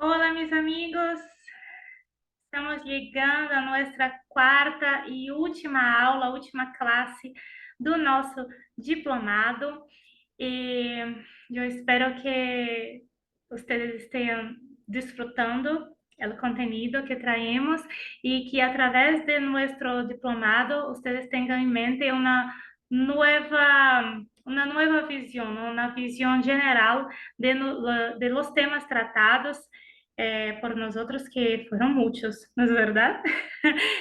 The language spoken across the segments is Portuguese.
Hola, mis amigos. Estamos chegando a nossa quarta e última aula, última classe do nosso diplomado. E eu espero que vocês estejam desfrutando o conteúdo que traemos e que através de nosso diplomado vocês tenham em mente uma nova visão, uma visão geral de los temas tratados por nosotros, que fueron muchos, ¿no es verdad?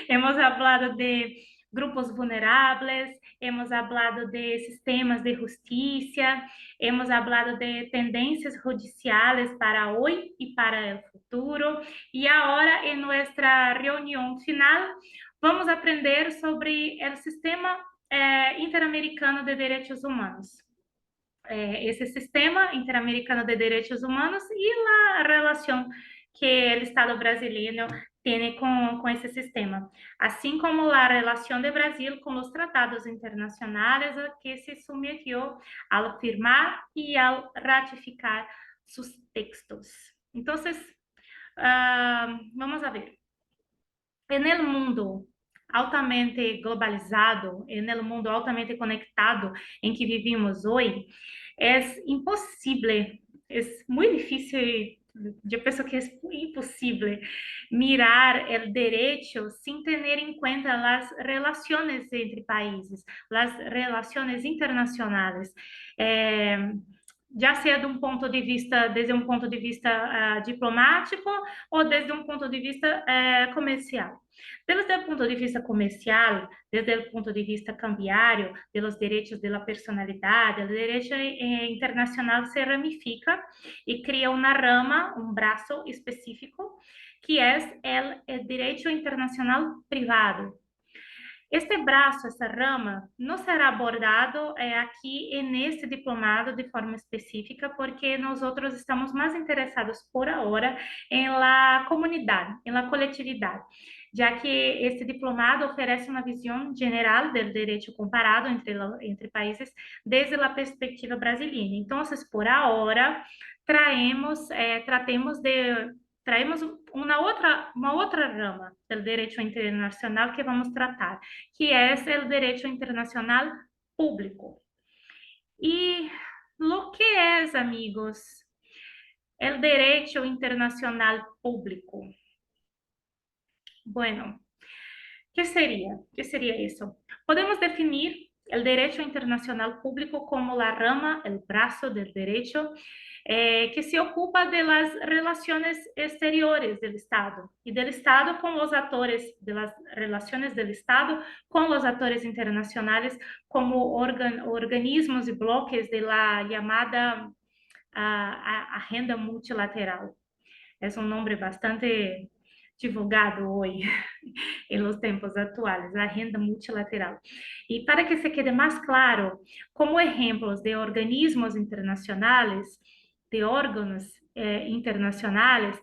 Hemos hablado de grupos vulnerables, hemos hablado de sistemas de justicia, hemos hablado de tendencias judiciales para hoy y para el futuro. Y ahora, en nuestra reunión final, vamos a aprender sobre el sistema interamericano de derechos humanos. Esse sistema interamericano de direitos humanos e a relação que o Estado brasileiro tem com esse sistema, assim como a relação do Brasil com os tratados internacionais a que se submeteu ao firmar e ao ratificar seus textos. Então, vamos a ver. No mundo altamente globalizado, no mundo altamente conectado em que vivimos hoje, é impossível, é muito difícil, eu penso que é impossível mirar o direito sem ter em conta as relações entre países, as relações internacionais. Já seja desde um ponto de vista diplomático ou desde um ponto de vista comercial. Desde o ponto de vista comercial, desde o ponto de vista cambiário, dos direitos da personalidade, o direito internacional se ramifica e cria uma rama, um braço específico, que é o direito internacional privado. Este braço, essa rama, não será abordado aqui neste diplomado de forma específica, porque nós outros estamos mais interessados por agora em la comunidade, em la coletividade, já que este diplomado oferece uma visão geral do direito comparado entre países desde a perspectiva brasileira. Então, por agora, tratemos de traemos uma outra rama do direito internacional que vamos tratar, que é o direito internacional público. E lo que é, amigos, o direito internacional público? Bueno, ¿qué sería? ¿Qué sería eso? Podemos definir el derecho internacional público como la rama, el brazo del derecho que se ocupa de las relaciones exteriores del Estado y del Estado con los actores, de las relaciones del Estado con los actores internacionales como organismos y bloques de la llamada agenda multilateral. Es un nombre bastante divulgado hoje em los tempos atuais, a agenda multilateral. E para que se quede mais claro, como exemplos de organismos internacionais, de órgãos internacionais,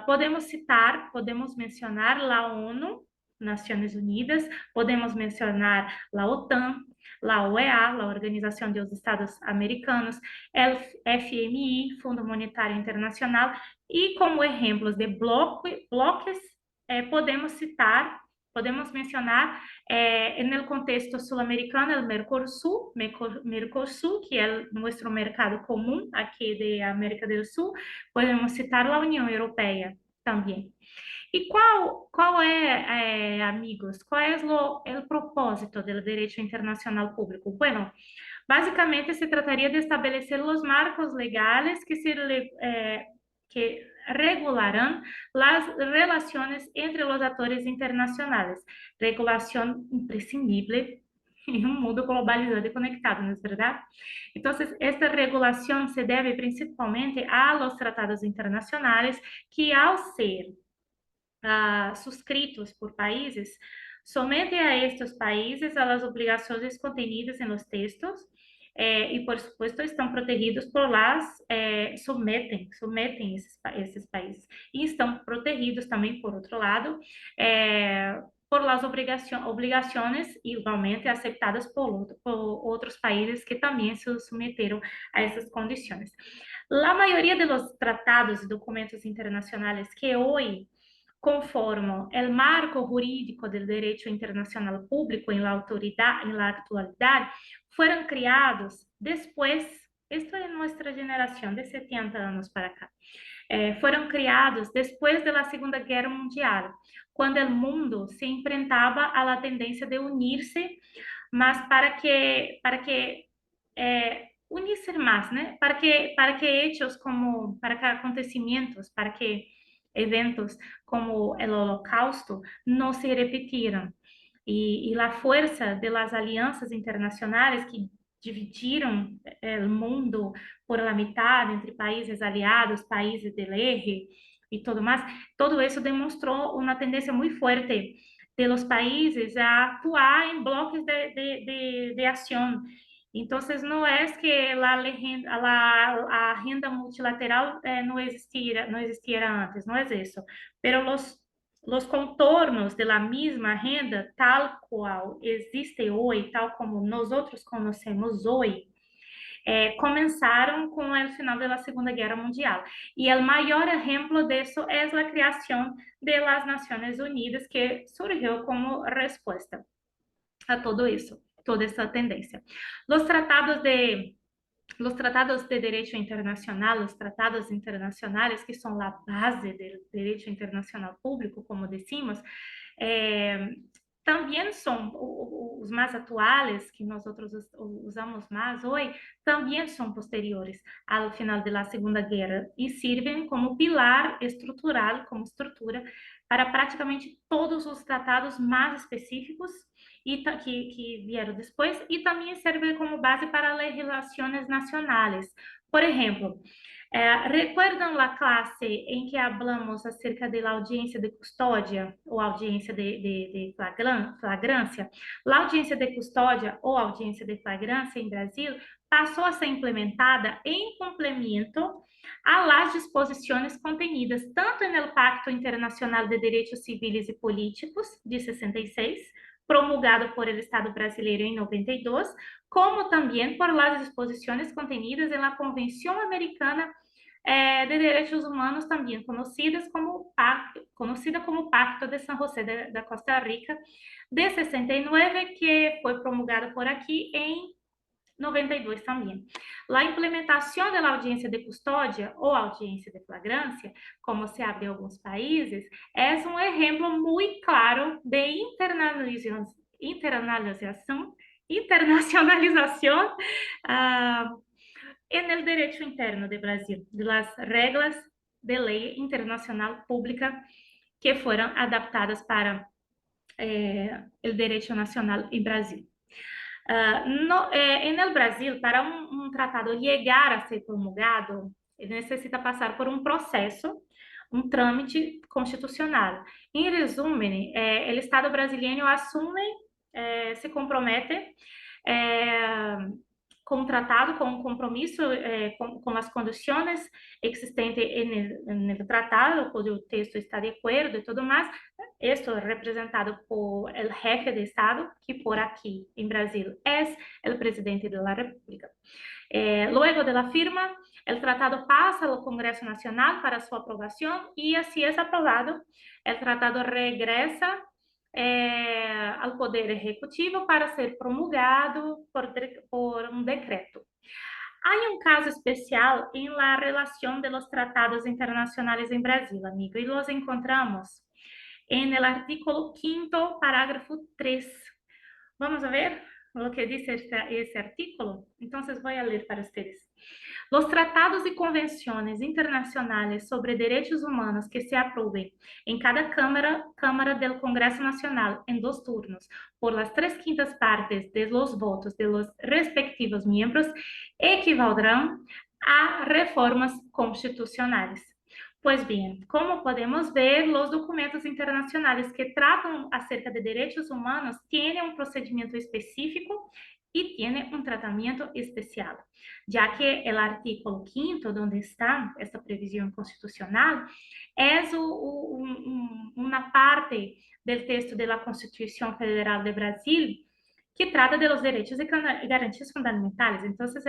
podemos mencionar a ONU, Nações Unidas, podemos mencionar a OTAN, a OEA, a Organização dos Estados Americanos, FMI, Fundo Monetário Internacional, e como exemplos de bloques, podemos mencionar no contexto sul-americano, o Mercosul, que é nosso mercado comum aqui da América do Sul, podemos citar a União Europeia também. E qual é, amigos, qual é o propósito do direito internacional público? Bueno, basicamente se trataria de estabelecer os marcos legais que regularán las relaciones entre los actores internacionales. Regulación imprescindible en un mundo globalizado y conectado, ¿no es verdad? Entonces, esta regulación se debe principalmente a los tratados internacionales que, al ser suscritos por países, somete a estes países a las obligaciones contenidas en los textos e, por supuesto, estão protegidos por submetem esses países. E estão protegidos também, por outro lado, por las obligaciones igualmente aceptadas por otros países que también se sometieron a esas condiciones. La mayoría de los tratados y documentos internacionales que hoy conformam o marco jurídico do direito internacional público em la autoridade, em la atualidade, foram criados depois, isto é nossa geração, de 70 anos para cá, foram criados depois da Segunda Guerra Mundial, quando o mundo se enfrentava à tendência de unir-se, mas unir-se mais, né? Para que hechos como, para que acontecimentos, para que eventos como o Holocausto não se repetiram. E a força das alianças internacionais que dividiram o mundo por la mitad entre países aliados, países del eje e tudo mais, todo isso demonstrou uma tendência muito forte de los países a actuar em blocos de ação. Então, não é que a renda multilateral não existia antes, não é isso. Mas os contornos da mesma renda, tal qual existe hoje, tal como nós outros conhecemos hoje, começaram com o final da Segunda Guerra Mundial. E o maior exemplo disso é a criação das Nações Unidas, que surgiu como resposta a todo isso, toda essa tendência. Os tratados de direito internacional, os tratados internacionais, que são a base do direito internacional público, como decimos, também são os mais atuais, que nós outros usamos mais hoje, também são posteriores ao final da Segunda Guerra e servem como pilar estrutural, como estrutura, para praticamente todos os tratados mais específicos que vieram depois, e também serve como base para legislações nacionais. Por exemplo, ¿recuerdan a classe em que hablamos acerca da audiência de custódia ou audiência de flagrância? A audiência de custódia ou audiência de flagrância em Brasil passou a ser implementada em complemento a las disposições contenidas tanto no Pacto Internacional de Direitos Civis e Políticos, de 66, promulgado por el Estado brasileiro em 92, como também por las disposições contenidas na Convenção Americana de Direitos Humanos, também conhecida como Pacto de San José da Costa Rica, de 69, que foi promulgado por aqui em 92 também. A implementação da audiência de custódia ou audiência de flagrância, como se abre em alguns países, é um exemplo muito claro de internacionalização en el derecho interno de Brasil, de las reglas de ley internacional pública que fueron adaptadas para el derecho nacional en Brasil. En el Brasil, para um tratado llegar a ser promulgado, ele necessita passar por um processo, um trâmite constitucional. Em resumo, o Estado brasileiro assume, se compromete com o tratado, com o compromisso, com as condições existentes no tratado, cujo texto está de acordo e tudo mais. Esto é representado por el jefe de Estado, que por aqui em Brasil é o presidente da República. Luego de la firma, el tratado pasa al Congreso Nacional para su aprobación y así es aprobado. El tratado regresa ao Poder Executivo para ser promulgado por um decreto. Há um caso especial em la relação de los tratados internacionais em Brasil, amigo, e los encontramos en el artículo 5º, parágrafo 3. Vamos a ver o que diz esse artículo? Então, vou ler para vocês. Los tratados y convenciones internacionales sobre derechos humanos que se aprueben en cada Cámara del Congreso Nacional en 2 turnos por las 3/5 partes de los votos de los respectivos miembros equivaldrán a reformas constitucionales. Pois bem, como podemos ver, os documentos internacionais que tratam acerca de direitos humanos têm um procedimento específico y tiene un tratamiento especial, ya que el artículo quinto, donde está esta previsión constitucional, es una parte del texto de la Constitución Federal de Brasil que trata de los derechos y garantías fundamentales. Entonces,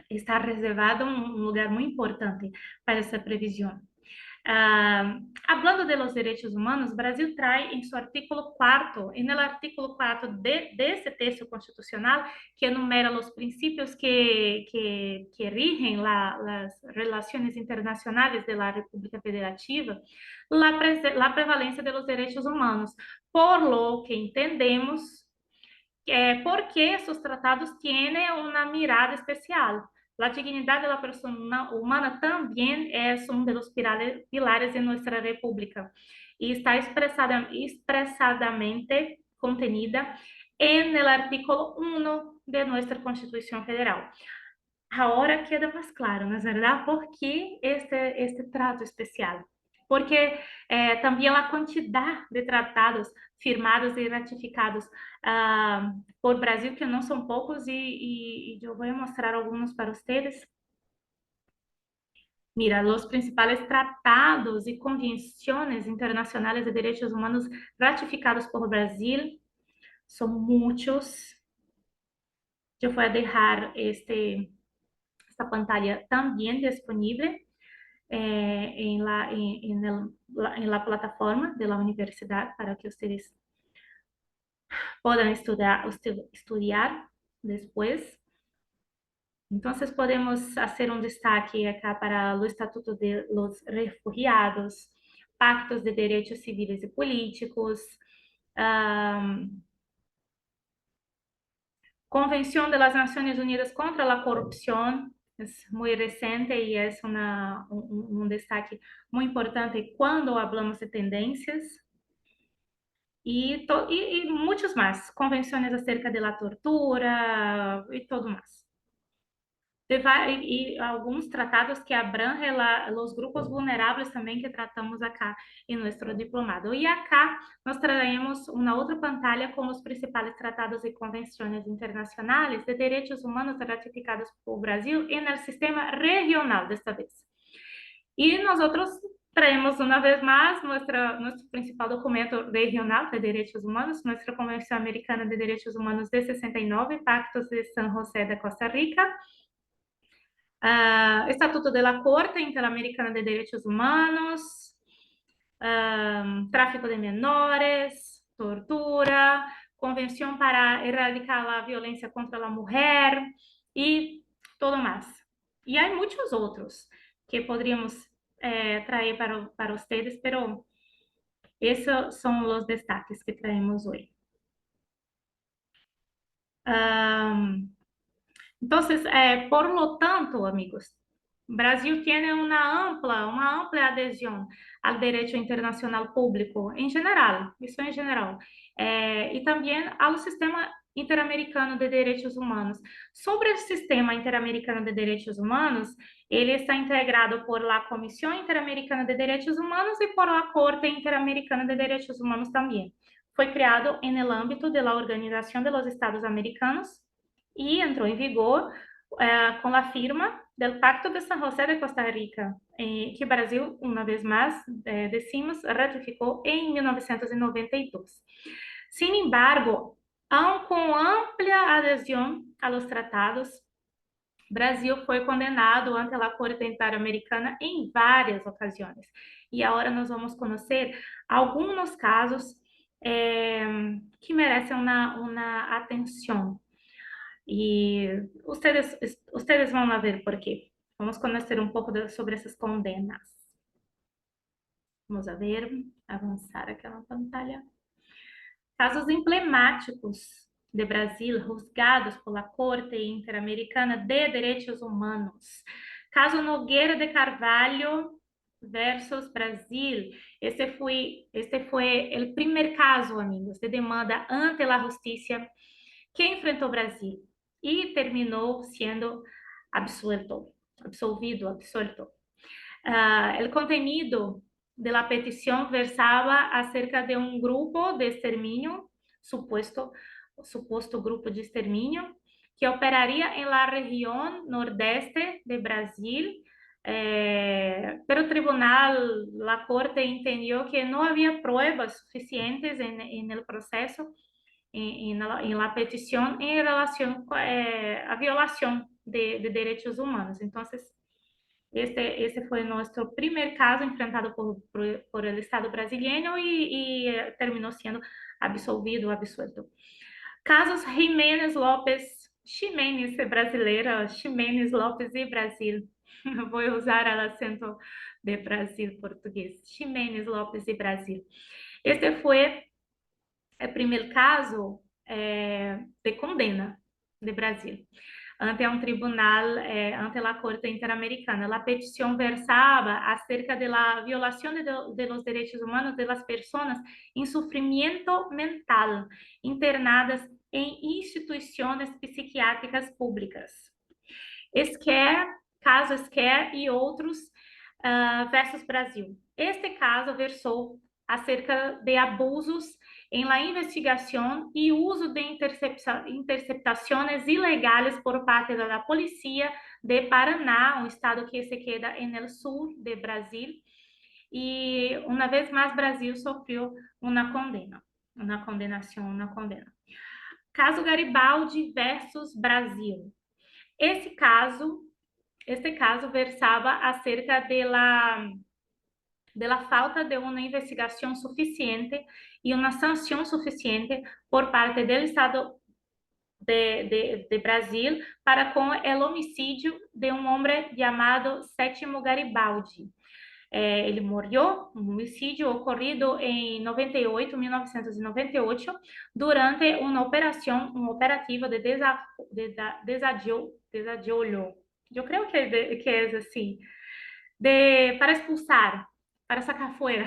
está reservado un lugar muy importante para esa previsión. Hablando de los derechos humanos, Brasil trae en su artículo cuarto, en el artículo cuarto de ese texto constitucional, que enumera los principios que rigen las relaciones internacionales de la República Federativa, la prevalencia de los derechos humanos, por lo que entendemos porque estos tratados tienen una mirada especial. La dignidad de la persona humana también es uno de los pilares de nuestra república y está expresadamente contenida en el artículo 1 de nuestra Constitución Federal. Ahora queda más claro, ¿no es verdad? ¿Por qué este trato especial? Porque también la cantidad de tratados firmados y ratificados por Brasil, que no son pocos, y yo voy a mostrar algunos para ustedes. Mira, los principales tratados y convenciones internacionales de derechos humanos ratificados por Brasil son muchos. Yo voy a dejar esta pantalla también disponible en la plataforma de la universidad para que ustedes puedan estudiar después. Entonces, podemos hacer un destaque acá para el Estatuto de los Refugiados, pactos de derechos civiles y políticos, Convención de las Naciones Unidas contra la Corrupción, es muy reciente y es un destaque muy importante cuando hablamos de tendencias. Y muchos más, convenciones acerca de la tortura y todo más. Y algunos tratados que abrangen los grupos vulnerables también que tratamos acá en nuestro diplomado. Y acá nos traemos una otra pantalla con los principales tratados y convenciones internacionales de derechos humanos ratificados por Brasil en el sistema regional desta vez. Y nosotros traemos una vez más nuestro principal documento regional de derechos humanos, nuestra Convención Americana de Derechos Humanos de 69, Pactos de San José de Costa Rica, Estatuto de la Corte Interamericana de Derechos Humanos, tráfico de menores, tortura, Convención para erradicar la violencia contra la mujer y todo más. Y hay muchos otros que podríamos traer para ustedes, pero esos son los destaques que traemos hoy. Entonces, por lo tanto, amigos, Brasil tiene una amplia adhesión al derecho internacional público en general, eso en general, y también al sistema interamericano de derechos humanos. Sobre el sistema interamericano de derechos humanos, ele está integrado por la Comisión Interamericana de Derechos Humanos y por la Corte Interamericana de Derechos Humanos también. Fue creado en el ámbito de la Organización de los Estados Americanos y entró en vigor con la firma del Pacto de San José de Costa Rica, que Brasil, una vez más, decimos, ratificó en 1992. Sin embargo, aun con amplia adhesión a los tratados, Brasil foi condenado ante a Corte Interamericana em várias ocasiões. E agora nós vamos conhecer alguns casos que merecem uma atenção. E ustedes vão ver por quê. Vamos conhecer um pouco sobre essas condenas. Vamos a ver, avançar aquela pantalla. Casos emblemáticos de Brasil, juzgados pela Corte Interamericana de Direitos Humanos. Caso Nogueira de Carvalho versus Brasil. Este foi o primeiro caso, amigos, de demanda ante a justiça que enfrentou Brasil e terminou sendo absolvido. O contenido de la petición versaba acerca de un grupo de exterminio supuesto suposto grupo de exterminio, que operaría en la región nordeste de Brasil, pero el tribunal, la corte entendió que no había pruebas suficientes en el proceso, en la petición en relación a violación de derechos humanos. Entonces, este fue nuestro primer caso enfrentado por el Estado brasileño y terminó siendo absolvido, absuelto. Casos Jiménez Lopes, Ximenes é brasileira, Ximenes Lopes e Brasil. Vou usar o acento de Brasil português. Ximenes Lopes e Brasil. Este foi o primeiro caso de condena de Brasil ante um tribunal, ante a Corte Interamericana. A petição versava acerca da violação de los derechos humanos de las personas em sofrimento mental internadas em instituições psiquiátricas públicas. Esquer, caso Esquer e outros versus Brasil. Este caso versou acerca de abusos em la investigação e uso de interceptações ilegais por parte da polícia de Paraná, um estado que se queda no sul de Brasil. E uma vez mais, Brasil sofreu uma condena, uma condenação, uma condena. Caso Garibaldi versus Brasil. Este caso versava acerca de la falta de uma investigação suficiente e uma sanção suficiente por parte do Estado de Brasil para com o homicídio de um homem chamado Sétimo Garibaldi. Ele morreu, um homicídio ocorrido em 1998, durante uma operação, um operativo de desarrollo. Eu creio que é assim, para expulsar, para sacar fora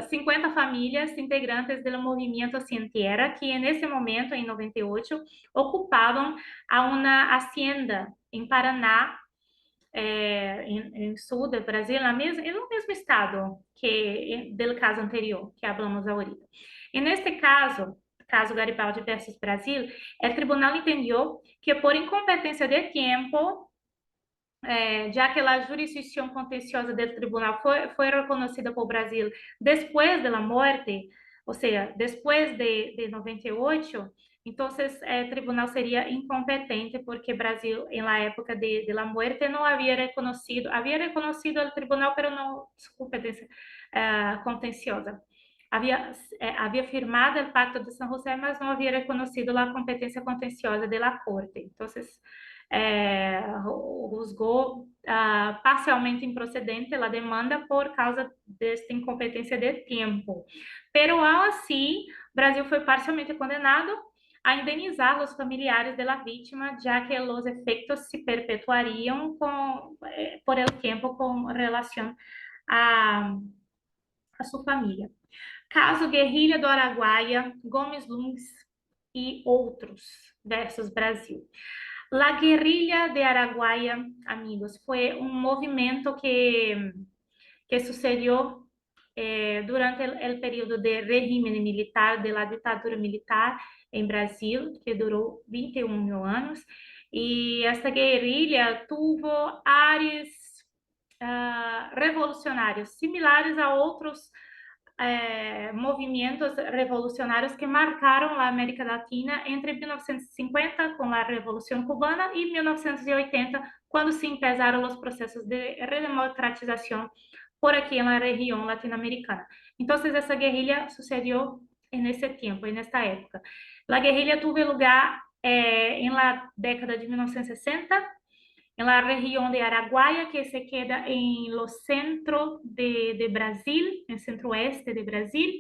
50 famílias integrantes do movimento Sin Tierra, que nesse momento, em 98, ocupavam uma hacienda em Paraná, em sul do Brasil, no mesmo estado que do caso anterior que falamos ahorita. E neste caso Garibaldi versus Brasil, o tribunal entendeu que por incompetência de tempo, já que a jurisdição contenciosa do tribunal foi reconhecida por Brasil depois da morte, ou seja, depois de 98, então o tribunal seria incompetente porque Brasil, na época de la muerte, não havia reconhecido o tribunal, mas não sua competência contenciosa. Havia firmado o Pacto de São José, mas não havia reconhecido a competência contenciosa da Corte. Então, juzgou parcialmente improcedente a demanda por causa desta incompetência de tempo. Pero, ao assim, Brasil foi parcialmente condenado a indenizar os familiares da vítima, já que os efeitos se perpetuariam por el tempo com relação a sua família. Caso Guerrilha do Araguaia, Gomes Luns e outros versus Brasil. La Guerrilha de Araguaia, amigos, foi um movimento que sucedeu durante o período de regime militar, de la ditadura militar em Brasil, que durou 21 anos, e essa guerrilha teve áreas revolucionários, similares a outros movimentos revolucionários que marcaram a América Latina entre 1950, com a Revolução Cubana, e 1980, quando se empezaram os processos de redemocratização por aqui na região latino-americana. Então, essa guerrilha sucedeu nesse tempo, nesta época. A guerrilha teve lugar na década de 1960, na região de Araguaia, que se queda no centro de Brasil, no centro-oeste de Brasil,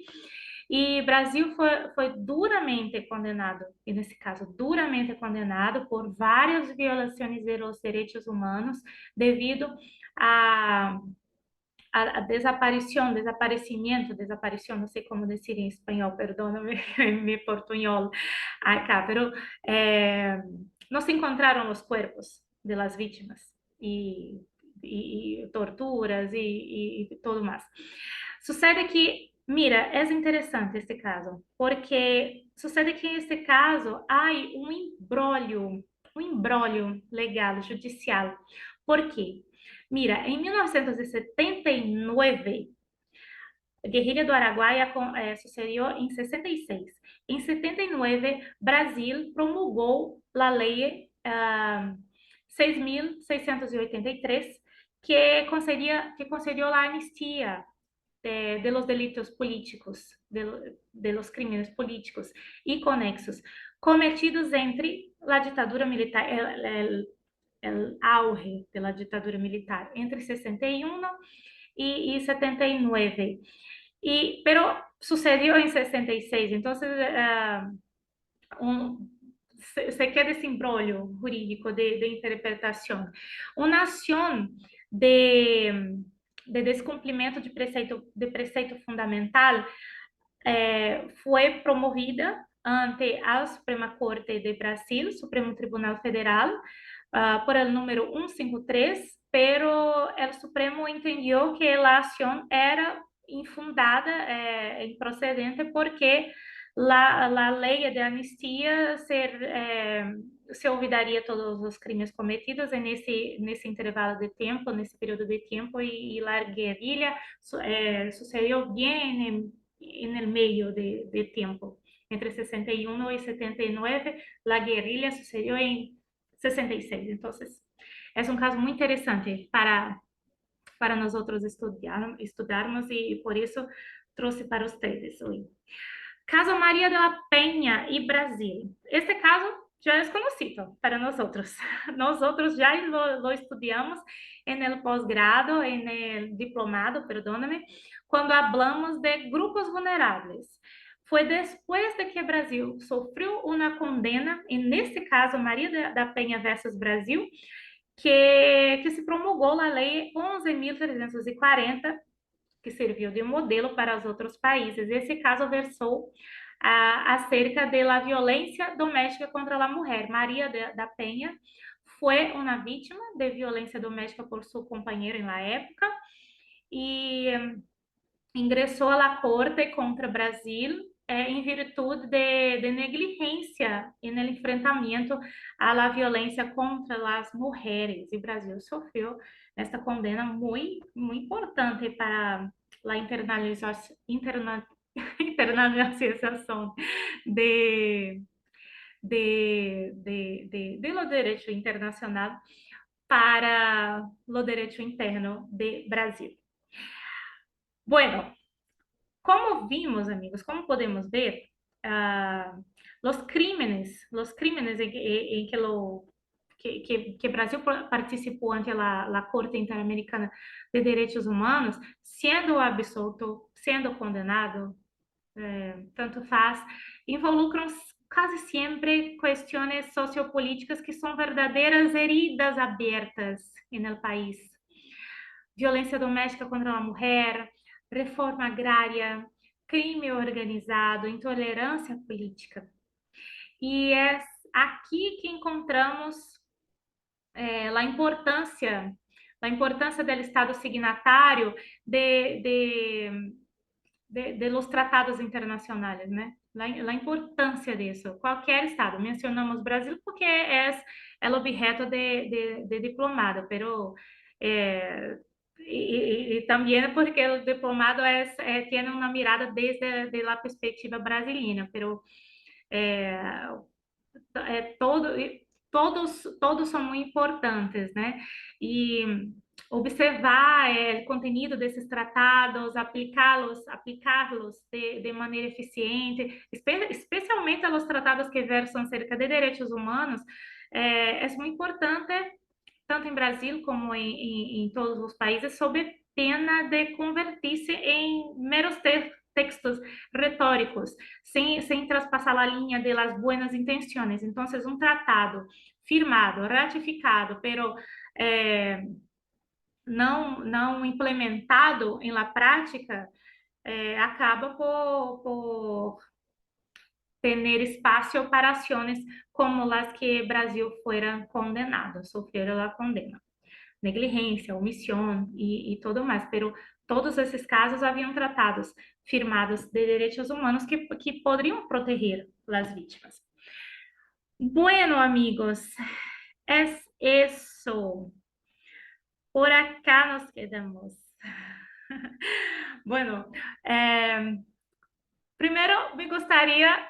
e Brasil foi duramente condenado, e nesse caso, duramente condenado por várias violações dos direitos humanos devido a desaparecimento, não sei como dizer em espanhol, perdão-me, mi portunhol acá, pero não se encontraram os corpos de las vítimas e torturas e tudo mais. Sucede que Mira, es interesante este caso, porque sucede que en este caso hay un imbróglio legal, judicial. ¿Por quê? Mira, em 1979, a guerrilha do Araguaia sucedeu em 66. Em 79, Brasil promulgou a Lei 6.683, que concedeu a anistia de los delitos políticos, de los crímenes políticos y conexos cometidos entre la dictadura militar, el auge de la dictadura militar entre 61 y 79. Pero sucedió en 66, entonces um, se queda esse embrolho jurídico de interpretação. Uma ação de descumprimento de preceito fundamental foi promovida ante a Suprema Corte de Brasil, Supremo Tribunal Federal, por el número 153, pero o Supremo entendeu que a ação era infundada, improcedente, porque a lei de anistia se olvidaria todos os crimes cometidos nesse intervalo de tempo, nesse período de tempo, e a guerrilha sucedeu bem en el medio de tiempo. Entre 61 y 79, la guerrilla sucedió en 66. Entonces, es un caso muy interesante para nosotros estudarmos y por eso trouxe para ustedes hoy. Caso María de la Peña y Brasil. Este caso ya es conocido para nosotros. Nosotros ya lo estudiamos en el posgrado, en el diplomado, perdóname, cuando hablamos de grupos vulnerables. Foi depois de que o Brasil sofreu uma condena, e nesse caso, Maria da Penha versus Brasil, que se promulgou a Lei 11.340, que serviu de modelo para os outros países. Esse caso versou acerca da violência doméstica contra a mulher. Maria da Penha foi uma vítima de violência doméstica por seu companheiro na época e ingressou à corte contra Brasil em virtude de negligência no enfrentamento à violência contra as mulheres. E Brasil sofreu esta condena muito, muito importante para a internacionalização de, de lo derecho internacional para lo derecho interno de Brasil. Bueno, como vimos, amigos, como podemos ver, los crímenes en que Brasil participou ante a Corte Interamericana de Direitos Humanos, sendo absolto, sendo condenado, tanto faz, involucram quase sempre questões sociopolíticas que são verdadeiras heridas abertas no país. Violência doméstica contra a mulher, reforma agrária, crime organizado, intolerância política. E é aqui que encontramos a importância do Estado signatário de los tratados internacionais, né? A importância disso. Qualquer Estado, mencionamos Brasil porque é o objeto de diplomado, pero e também porque o diplomado tem uma mirada desde a perspectiva brasileira, pero todo, todos são muito importantes, né? E observar o conteúdo desses tratados, aplicá-los de maneira eficiente, especialmente aos tratados que versam acerca de direitos humanos, é muito importante, tanto em Brasil como em todos os países, sob pena de convertir-se em meros textos retóricos, sem traspassar a linha de las buenas intenções. Então, um tratado firmado, ratificado, pero não implementado em la prática, acaba por ter espaço para ações como as que Brasil fuera condenado, sofreram a condena. negligência, omissão e tudo mais. Pero todos esses casos haviam tratados firmados de direitos humanos que poderiam proteger as vítimas. Bueno, amigos, es eso. Por acá nos quedamos. Bueno, primero me gustaría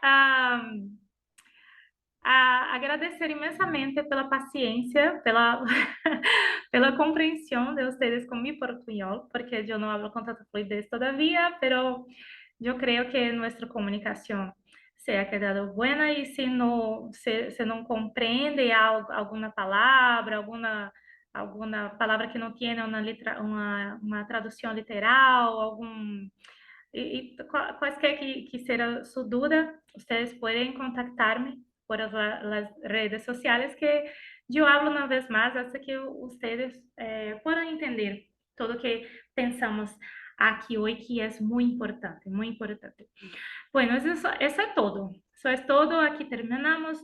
agradecer imensamente pela paciência, pela, pela compreensão de vocês com mi portunhol, porque eu não hablo com tanta fluidez todavía, pero eu creio que nossa comunicação se ha quedado buena e se não compreende alguma palavra, alguma palavra que não tenha uma tradução literal, quaisquer que seja sua dúvida, vocês podem contactar-me por las redes sociales que yo hablo una vez más hasta que ustedes puedan entender todo lo que pensamos aquí hoy, que es muy importante, muy importante. Bueno, eso es todo. Eso es todo. Aquí terminamos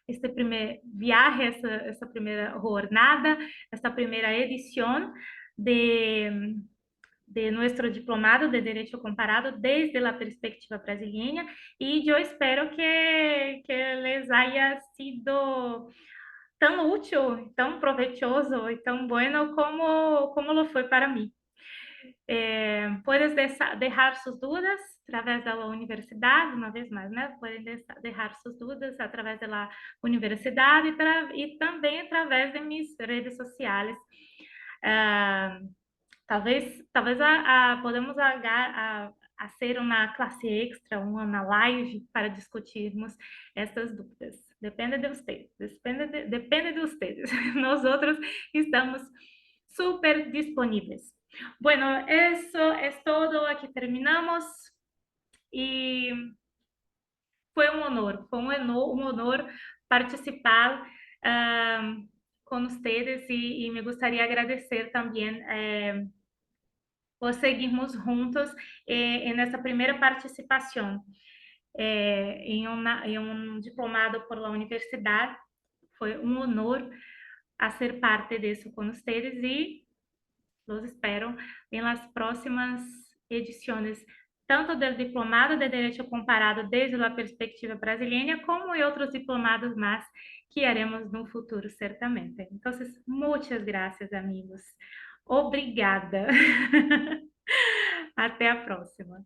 este primer viaje, esta primera jornada, esta primera edición de nuestro diplomado de Derecho Comparado desde la perspectiva brasileña y yo espero que les haya sido tan útil, tan provechoso y tan bueno como lo fue para mí. Puedes dejar sus dudas a través de la universidad, una vez más, ¿no? Pueden dejar sus dudas a través de la universidad y también a través de mis redes sociales. Talvez podemos fazer uma classe extra, uma live para discutirmos essas dúvidas. Depende de vocês, depende de vocês. Nós outros estamos super disponíveis. Bueno, eso es todo. Aquí terminamos y fue un honor participar con ustedes y me gustaría agradecer también por seguirmos juntos en esta primera participación en un diplomado por la universidad. Fue un honor hacer parte de eso con ustedes y los espero en las próximas ediciones, tanto del Diplomado de Derecho Comparado desde la perspectiva brasileña, como en otros diplomados más que haremos no futuro, certamente. Entonces, muchas gracias, amigos. Obrigada. Até a próxima.